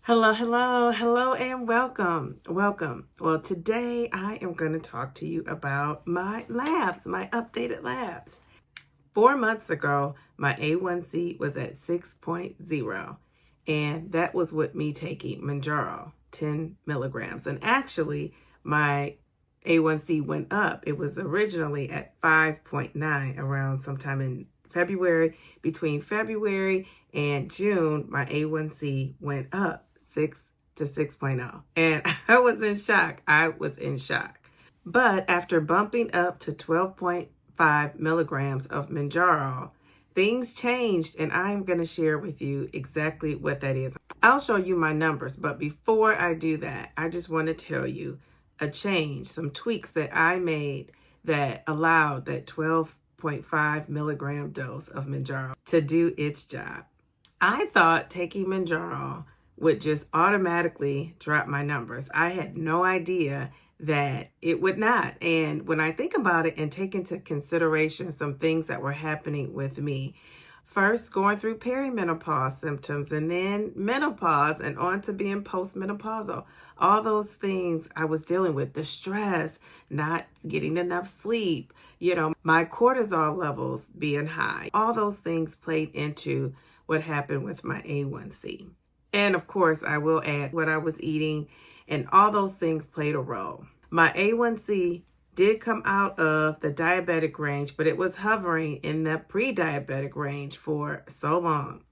Hello, and welcome. Well, today I am going to talk to you about my labs, my updated labs. 4 months ago, my A1C was at 6.0, and that was with me taking Mounjaro 10 milligrams. And actually, my A1C went up. It was originally at 5.9 around sometime in February. Between February and June, my A1C went up 6 to 6.0. And I was in shock. But after bumping up to 12.5 milligrams of Mounjaro, things changed, and I'm going to share with you exactly what that is. I'll show you my numbers, but before I do that, I just want to tell you some tweaks that I made that allowed that 12.5 milligram dose of Mounjaro to do its job. I thought taking Mounjaro would just automatically drop my numbers. I had no idea that it would not. And when I think about it and take into consideration some things that were happening with me, first going through perimenopause symptoms and then menopause and on to being postmenopausal. All those things I was dealing with, the stress, not getting enough sleep, my cortisol levels being high. All those things played into what happened with my A1C. And of course, I will add what I was eating, and all those things played a role. My A1C did come out of the diabetic range, but it was hovering in the pre-diabetic range for so long.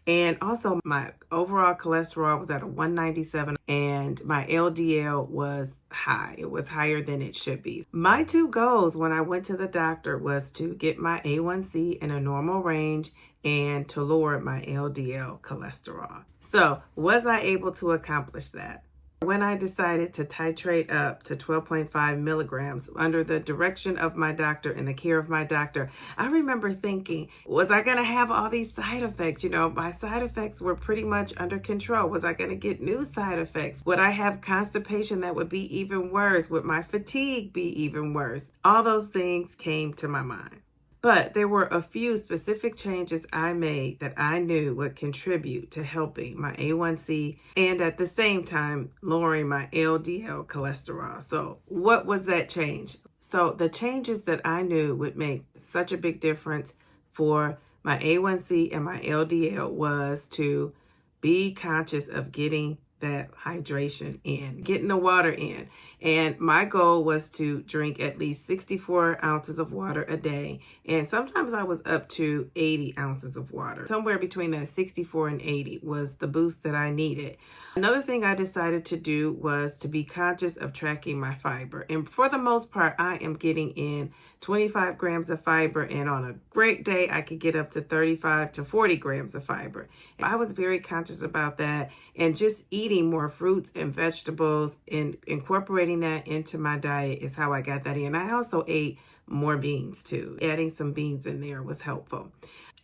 And also my overall cholesterol was at a 197 and my LDL was high. It was higher than it should be. My two goals when I went to the doctor was to get my A1C in a normal range and to lower my LDL cholesterol. So was I able to accomplish that? When I decided to titrate up to 12.5 milligrams under the direction of my doctor and the care of my doctor, I remember thinking, was I going to have all these side effects? My side effects were pretty much under control. Was I going to get new side effects? Would I have constipation that would be even worse? Would my fatigue be even worse? All those things came to my mind. But there were a few specific changes I made that I knew would contribute to helping my A1C and at the same time lowering my LDL cholesterol. So what was that change? So the changes that I knew would make such a big difference for my A1C and my LDL was to be conscious of getting that hydration in, getting the water in. And my goal was to drink at least 64 ounces of water a day. And sometimes I was up to 80 ounces of water. Somewhere between that 64 and 80 was the boost that I needed. Another thing I decided to do was to be conscious of tracking my fiber. And for the most part, I am getting in 25 grams of fiber. And on a great day, I could get up to 35 to 40 grams of fiber. I was very conscious about that and just eating more fruits and vegetables and incorporating that into my diet is how I got that in. I also ate more beans too. Adding some beans in there was helpful.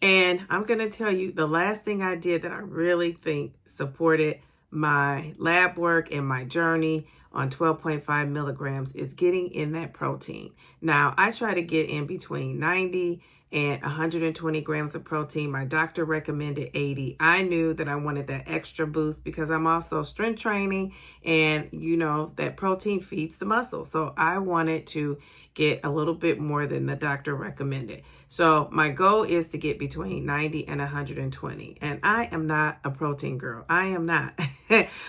And I'm going to tell you the last thing I did that I really think supported my lab work and my journey on 12.5 milligrams is getting in that protein. Now, I try to get in between 90 and 120 grams of protein. My doctor recommended 80. I knew that I wanted that extra boost because I'm also strength training and that protein feeds the muscle. So I wanted to get a little bit more than the doctor recommended. So my goal is to get between 90 and 120. And I am not a protein girl. I am not.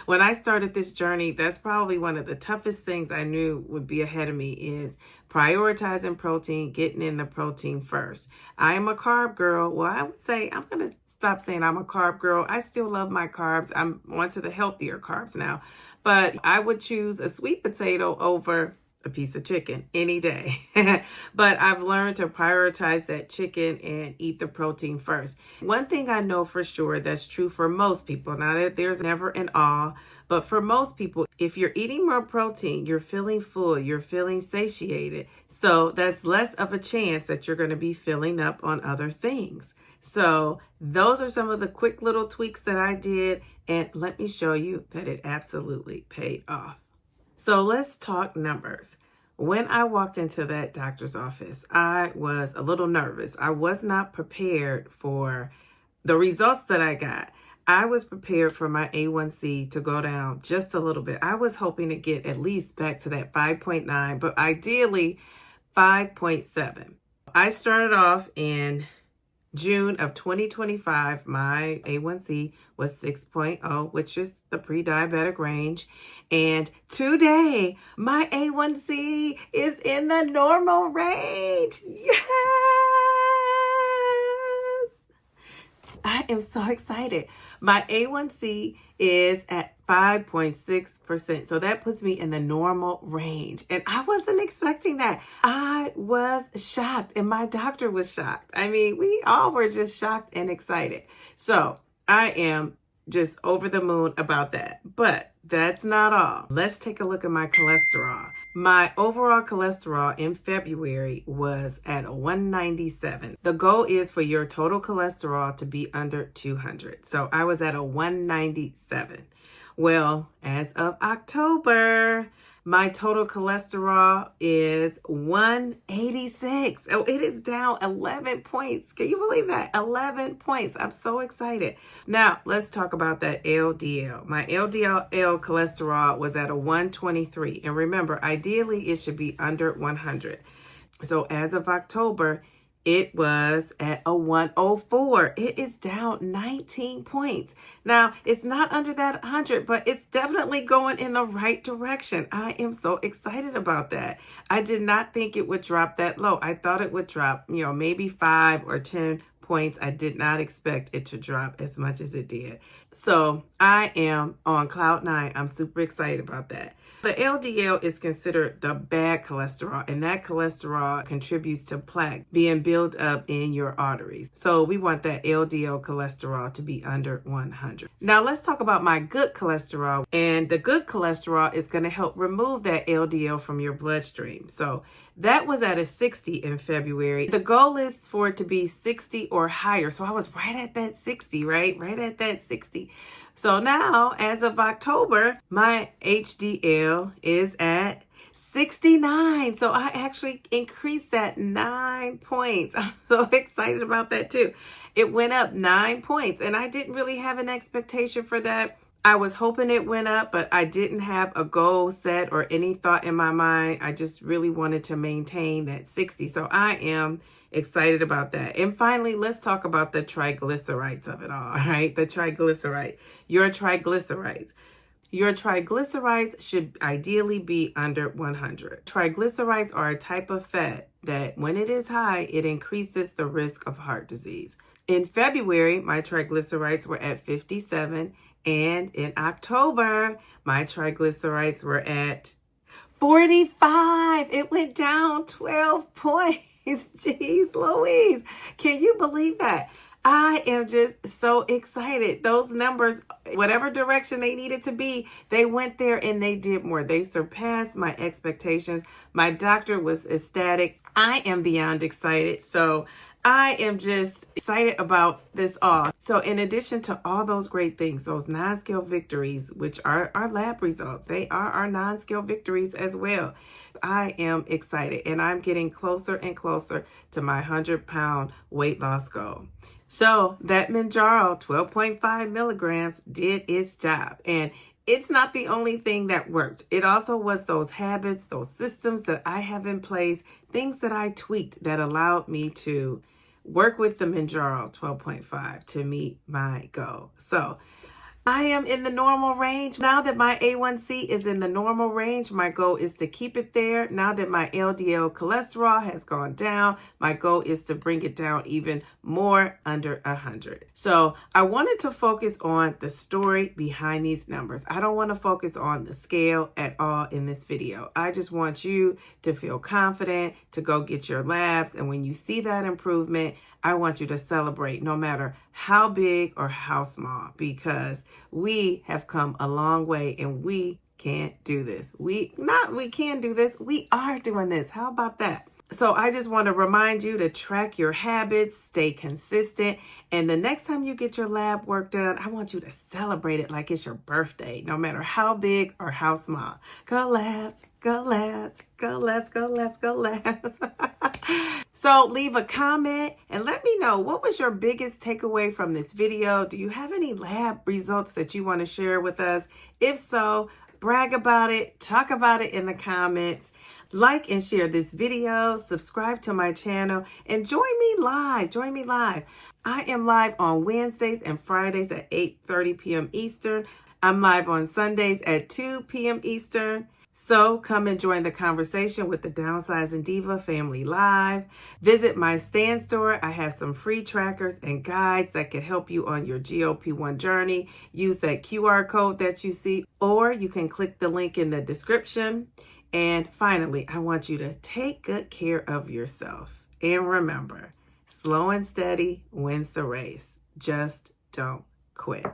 When I started this journey, that's probably one of the toughest things I knew would be ahead of me is prioritizing protein, getting in the protein first. I am a carb girl. Well, I would say I'm going to stop saying I'm a carb girl. I still love my carbs. I'm onto the healthier carbs now. But I would choose a sweet potato over a piece of chicken any day. But I've learned to prioritize that chicken and eat the protein first. One thing I know for sure that's true for most people, now that there's never an all, but for most people, if you're eating more protein, you're feeling full, you're feeling satiated. So that's less of a chance that you're going to be filling up on other things. So those are some of the quick little tweaks that I did. And let me show you that it absolutely paid off. So let's talk numbers. When I walked into that doctor's office, I was a little nervous. I was not prepared for the results that I got. I was prepared for my A1C to go down just a little bit. I was hoping to get at least back to that 5.9, but ideally 5.7. I started off in June of 2025. My A1C was 6.0, which is the pre-diabetic range. And today, my A1C is in the normal range. Yes! I am so excited. My A1C is at 5.6%. So that puts me in the normal range. And I wasn't expecting that. I was shocked and my doctor was shocked. I mean, we all were just shocked and excited. So I am just over the moon about that. But that's not all. Let's take a look at my cholesterol. My overall cholesterol in February was at a 197. The goal is for your total cholesterol to be under 200. So I was at a 197. Well, as of October, my total cholesterol is 186. Oh, it is down 11 points. Can you believe that? 11 points. I'm so excited. Now, let's talk about that LDL. My LDL cholesterol was at a 123. And remember, ideally, it should be under 100. So as of October, it was at a 104. It is down 19 points. Now, it's not under that 100, but it's definitely going in the right direction. I am so excited about that. I did not think it would drop that low. I thought it would drop, maybe 5 or 10 points. I did not expect it to drop as much as it did. So I am on cloud 9. I'm super excited about that. The LDL is considered the bad cholesterol, and that cholesterol contributes to plaque being built up in your arteries. So we want that LDL cholesterol to be under 100. Now let's talk about my good cholesterol. And the good cholesterol is going to help remove that LDL from your bloodstream. So that was at a 60 in February. The goal is for it to be 60 or higher. So I was right at that 60, right? Right at that 60. So now, as of October, my HDL is at 69. So I actually increased that 9 points. I'm so excited about that too. It went up 9 points, and I didn't really have an expectation for that. I was hoping it went up, but I didn't have a goal set or any thought in my mind. I just really wanted to maintain that 60. So I am excited about that. And finally, let's talk about the triglycerides of it all, right? The triglyceride, your triglycerides. Your triglycerides should ideally be under 100. Triglycerides are a type of fat that when it is high, it increases the risk of heart disease. In February, my triglycerides were at 57. And in October, my triglycerides were at 45. It went down 12 points. Jeez Louise. Can you believe that? I am just so excited. Those numbers, whatever direction they needed to be, they went there and they did more. They surpassed my expectations. My doctor was ecstatic. I am beyond excited. So I am just excited about this all. So in addition to all those great things, those non-scale victories, which are our lab results, they are our non-scale victories as well. I am excited and I'm getting closer and closer to my 100-pound weight loss goal. So that Mounjaro 12.5 milligrams did its job. And it's not the only thing that worked. It also was those habits, those systems that I have in place, things that I tweaked that allowed me to work with the Mounjaro 12.5 to meet my goal. So I am in the normal range. Now that my A1C is in the normal range, my goal is to keep it there. Now that my LDL cholesterol has gone down, my goal is to bring it down even more under 100. So I wanted to focus on the story behind these numbers. I don't want to focus on the scale at all in this video. I just want you to feel confident to go get your labs. And when you see that improvement, I want you to celebrate no matter how big or how small, because we have come a long way and we can't do this. We can do this. We are doing this. How about that? So I just want to remind you to track your habits, stay consistent, and the next time you get your lab work done, I want you to celebrate it like it's your birthday, no matter how big or how small. Go labs, go labs, go labs, go labs, go labs. So leave a comment and let me know, what was your biggest takeaway from this video? Do you have any lab results that you want to share with us? If so, brag about it, talk about it in the comments. Like and share this video, subscribe to my channel, and join me live. Join me live. I am live on Wednesdays and Fridays at 8:30 p.m. Eastern. I'm live on Sundays at 2 p.m. Eastern. So come and join the conversation with the Downsizing Diva family live. Visit my stand store. I have some free trackers and guides that can help you on your GLP-1 journey. Use that QR code that you see, or you can click the link in the description. And finally, I want you to take good care of yourself. And remember, slow and steady wins the race. Just don't quit.